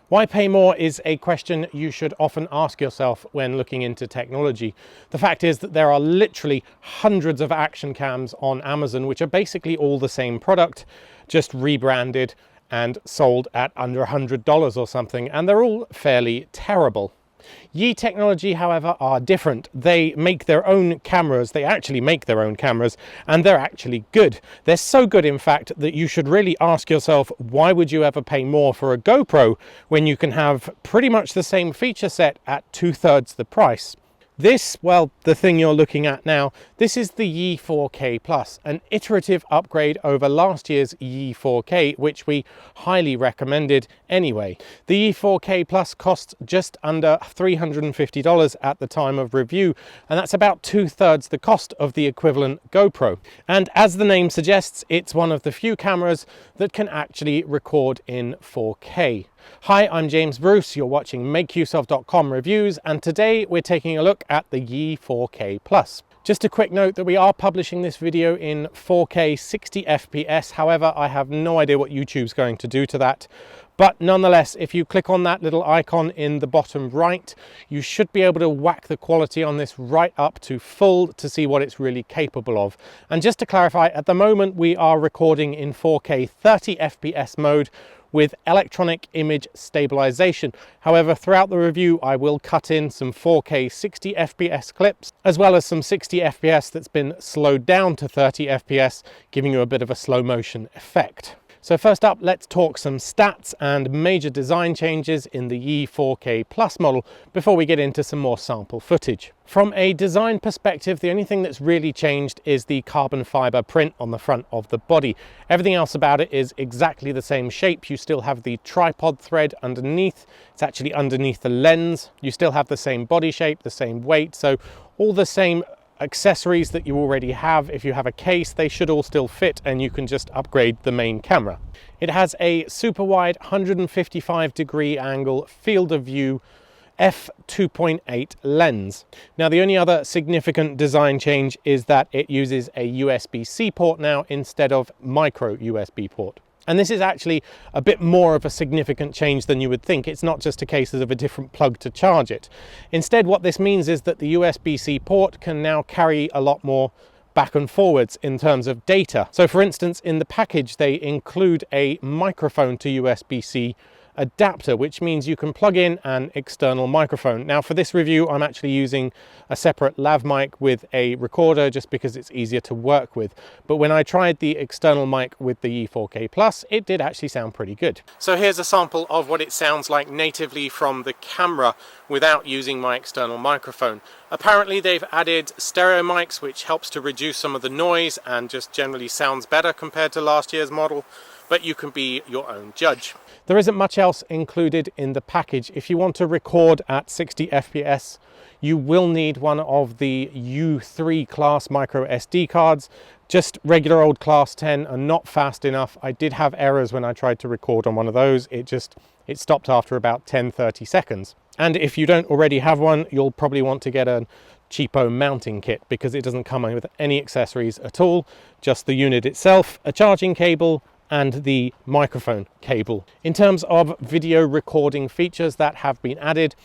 Why pay more is a question you should often ask yourself when looking into technology. The fact is that there are literally hundreds of action cams on Amazon which are basically all the same product, just rebranded and sold at under $100 or something, and they're all fairly terrible. Yi Technology, however, are different. They make their own cameras, they actually make their own cameras, and they're actually good. They're so good, in fact, that you should really ask yourself, why would you ever pay more for a GoPro when you can have pretty much the same feature set at 2/3 the price? This, well, the thing you're looking at now, this is the Yi 4K Plus, an iterative upgrade over last year's Yi 4K, which we highly recommended anyway. The Yi 4K Plus costs just under $350 at the time of review, and that's about 2/3 the cost of the equivalent GoPro. And as the name suggests, it's one of the few cameras that can actually record in 4K. Hi, I'm James Bruce, you're watching MakeUseOf.com reviews, and today we're taking a look at the Yi 4K Plus. Just a quick note that we are publishing this video in 4K 60 FPS, however, I have no idea what YouTube's going to do to that. But nonetheless, if you click on that little icon in the bottom right, you should be able to whack the quality on this right up to full to see what it's really capable of. And just to clarify, at the moment we are recording in 4K 30 FPS mode, with electronic image stabilization. However, throughout the review, I will cut in some 4K 60 FPS clips, as well as some 60 FPS that's been slowed down to 30 FPS, giving you a bit of a slow motion effect. So first up, let's talk some stats and major design changes in the Yi 4K Plus model before we get into some more sample footage. From a design perspective, the only thing that's really changed is the carbon fiber print on the front of the body. Everything else about it is exactly the same shape. You still have the tripod thread underneath. It's actually underneath the lens. You still have the same body shape, the same weight, so all the same accessories that you already have. If you have a case, they should all still fit, and you can just upgrade the main camera. It has a super wide 155-degree angle field of view f2.8 lens. Now, the only other significant design change is that it uses a USB-C port now instead of micro USB port. And this is actually a bit more of a significant change than you would think. It's not just a case of a different plug to charge it. Instead, what this means is that the USB-C port can now carry a lot more back and forwards in terms of data. So for instance, in the package, they include a microphone to USB-C adapter, which means you can plug in an external microphone. Now for this review, I'm actually using a separate lav mic with a recorder just because it's easier to work with. But when I tried the external mic with the Yi 4K Plus, it did actually sound pretty good. So here's a sample of what it sounds like natively from the camera without using my external microphone. Apparently they've added stereo mics, which helps to reduce some of the noise and just generally sounds better compared to last year's model, but you can be your own judge. There isn't much else included in the package. If you want to record at 60 FPS, you will need one of the U3 class micro SD cards. Just regular old class 10 are not fast enough. I did have errors when I tried to record on one of those. It stopped after about 10-30 seconds. And if you don't already have one, you'll probably want to get a cheapo mounting kit because it doesn't come with any accessories at all, just the unit itself, a charging cable, and the microphone cable. In terms of video recording features that have been added,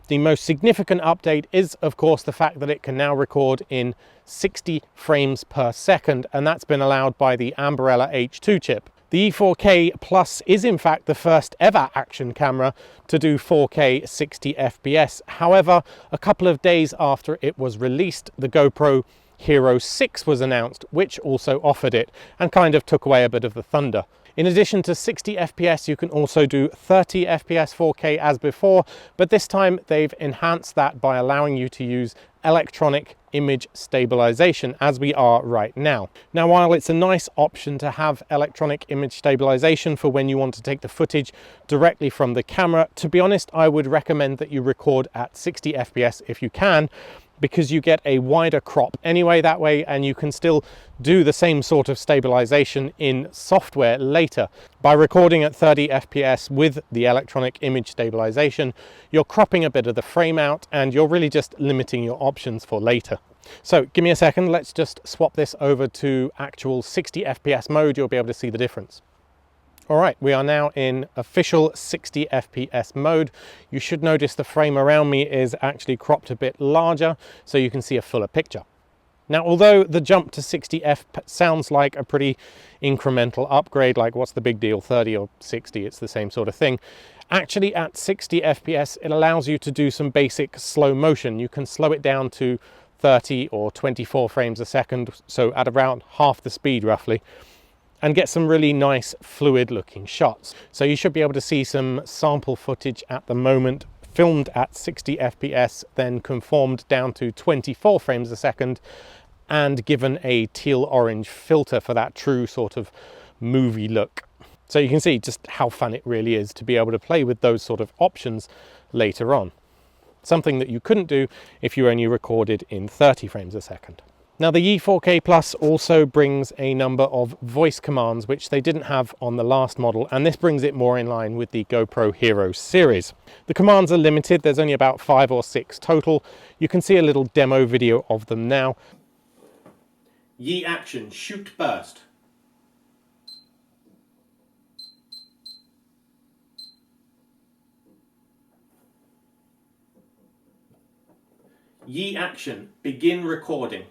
the most significant update is of course the fact that it can now record in 60 frames per second, and that's been allowed by the Ambarella H2 chip. The Yi 4K Plus is in fact the first ever action camera to do 4K 60 FPS. However, a couple of days after it was released, the GoPro Hero 6 was announced, which also offered it and kind of took away a bit of the thunder. In addition to 60 FPS, you can also do 30 FPS 4K as before, but this time they've enhanced that by allowing you to use electronic image stabilization, as we are right now. Now, while it's a nice option to have electronic image stabilization for when you want to take the footage directly from the camera, to be honest, I would recommend that you record at 60 FPS if you can, because you get a wider crop anyway that way, and you can still do the same sort of stabilization in software later. By recording at 30 FPS with the electronic image stabilization, you're cropping a bit of the frame out and you're really just limiting your options for later. So give me a second, let's just swap this over to actual 60 FPS mode. You'll be able to see the difference. All right, we are now in official 60 FPS mode. You should notice the frame around me is actually cropped a bit larger so you can see a fuller picture. Now, although the jump to 60 sounds like a pretty incremental upgrade, like what's the big deal, 30 or 60, it's the same sort of thing. Actually, at 60 FPS, it allows you to do some basic slow motion. You can slow it down to 30 or 24 frames a second, so at around half the speed roughly, and get some really nice fluid looking shots. So you should be able to see some sample footage at the moment filmed at 60 FPS, then conformed down to 24 frames a second and given a teal orange filter for that true sort of movie look. So you can see just how fun it really is to be able to play with those sort of options later on. Something that you couldn't do if you only recorded in 30 frames a second. Now, the Yi 4K Plus also brings a number of voice commands which they didn't have on the last model, and this brings it more in line with the GoPro Hero series. The commands are limited, there's only about 5 or 6 total. You can see a little demo video of them now. Yi action, shoot burst. Yi action, begin recording.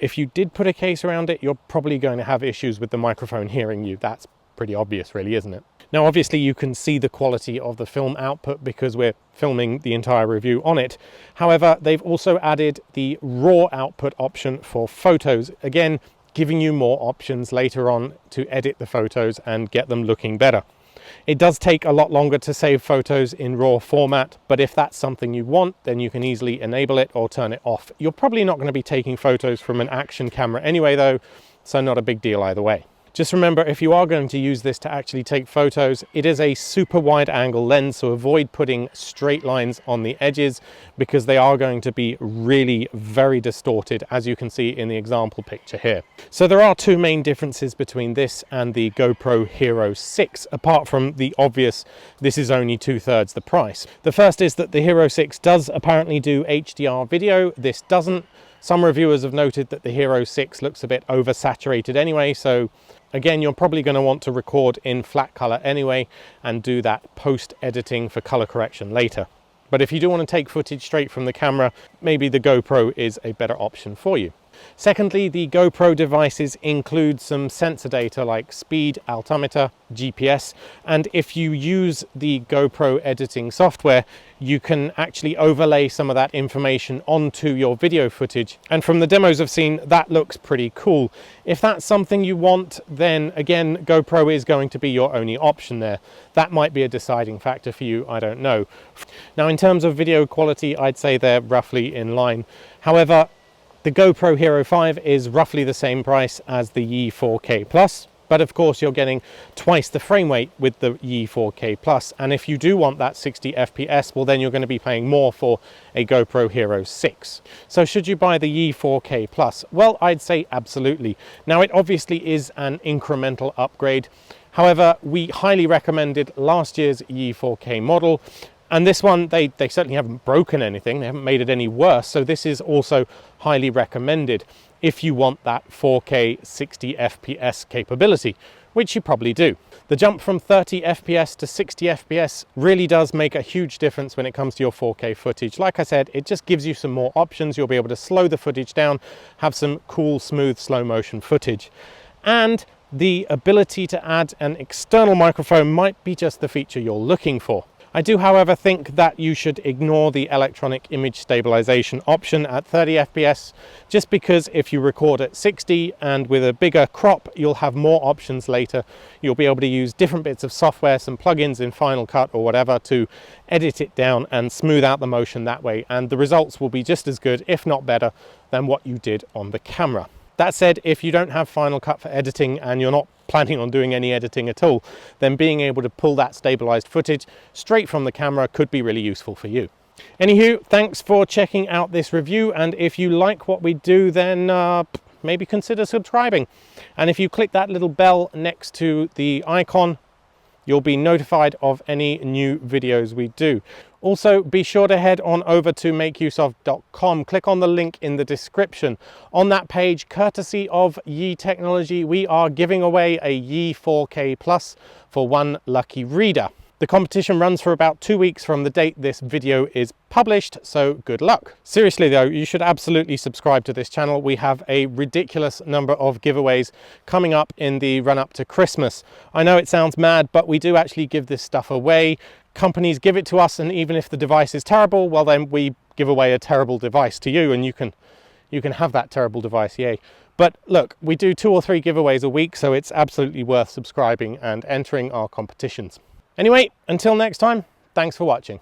If you did put a case around it, you're probably going to have issues with the microphone hearing you. That's pretty obvious really, isn't it? Now, obviously you can see the quality of the film output because we're filming the entire review on it. However, they've also added the raw output option for photos, again, giving you more options later on to edit the photos and get them looking better. It does take a lot longer to save photos in RAW format, but if that's something you want, then you can easily enable it or turn it off. You're probably not going to be taking photos from an action camera anyway though, so not a big deal either way. Just remember, if you are going to use this to actually take photos, it is a super wide angle lens, so avoid putting straight lines on the edges because they are going to be really very distorted, as you can see in the example picture here. So there are two main differences between this and the GoPro Hero 6, apart from the obvious, this is only 2/3 the price. The first is that the Hero 6 does apparently do HDR video, this doesn't. Some reviewers have noted that the Hero 6 looks a bit oversaturated anyway, so again, you're probably going to want to record in flat color anyway and do that post-editing for color correction later. But if you do want to take footage straight from the camera, maybe the GoPro is a better option for you. Secondly, the GoPro devices include some sensor data like speed, altimeter, GPS, and if you use the GoPro editing software, you can actually overlay some of that information onto your video footage. And from the demos I've seen, that looks pretty cool. If that's something you want, then again, GoPro is going to be your only option there. That might be a deciding factor for you, I don't know. Now, in terms of video quality, I'd say they're roughly in line. However, the GoPro Hero 5 is roughly the same price as the Yi 4K Plus, but of course you're getting twice the frame rate with the Yi 4K Plus, and if you do want that 60 FPS, well then you're going to be paying more for a GoPro Hero 6. So should you buy the Yi 4K Plus? Well, I'd say absolutely. Now, it obviously is an incremental upgrade. However, we highly recommended last year's Yi 4K model, and this one, they certainly haven't broken anything, they haven't made it any worse, so this is also highly recommended if you want that 4K 60 FPS capability, which you probably do. The jump from 30 FPS to 60 FPS really does make a huge difference when it comes to your 4K footage. Like I said, it just gives you some more options. You'll be able to slow the footage down, have some cool, smooth, slow motion footage. And the ability to add an external microphone might be just the feature you're looking for. I do, however, think that you should ignore the electronic image stabilization option at 30 FPS, just because if you record at 60 and with a bigger crop, you'll have more options later. You'll be able to use different bits of software, some plugins in Final Cut or whatever, to edit it down and smooth out the motion that way, and the results will be just as good, if not better, than what you did on the camera. That said, if you don't have Final Cut for editing and you're not planning on doing any editing at all, then being able to pull that stabilized footage straight from the camera could be really useful for you. Anywho, thanks for checking out this review, and if you like what we do, then maybe consider subscribing. And if you click that little bell next to the icon, You'll be notified of any new videos we do. Also, be sure to head on over to makeuseof.com. Click on the link in the description. On that page, courtesy of Yi Technology, we are giving away a Yi 4K Plus for one lucky reader. The competition runs for about 2 weeks from the date this video is published, so good luck. Seriously though, you should absolutely subscribe to this channel. We have a ridiculous number of giveaways coming up in the run up to Christmas. I know it sounds mad, but we do actually give this stuff away. Companies give it to us, and even if the device is terrible, well then we give away a terrible device to you, and you can have that terrible device, yay. But look, we do 2 or 3 giveaways a week, so it's absolutely worth subscribing and entering our competitions. Anyway, until next time, thanks for watching.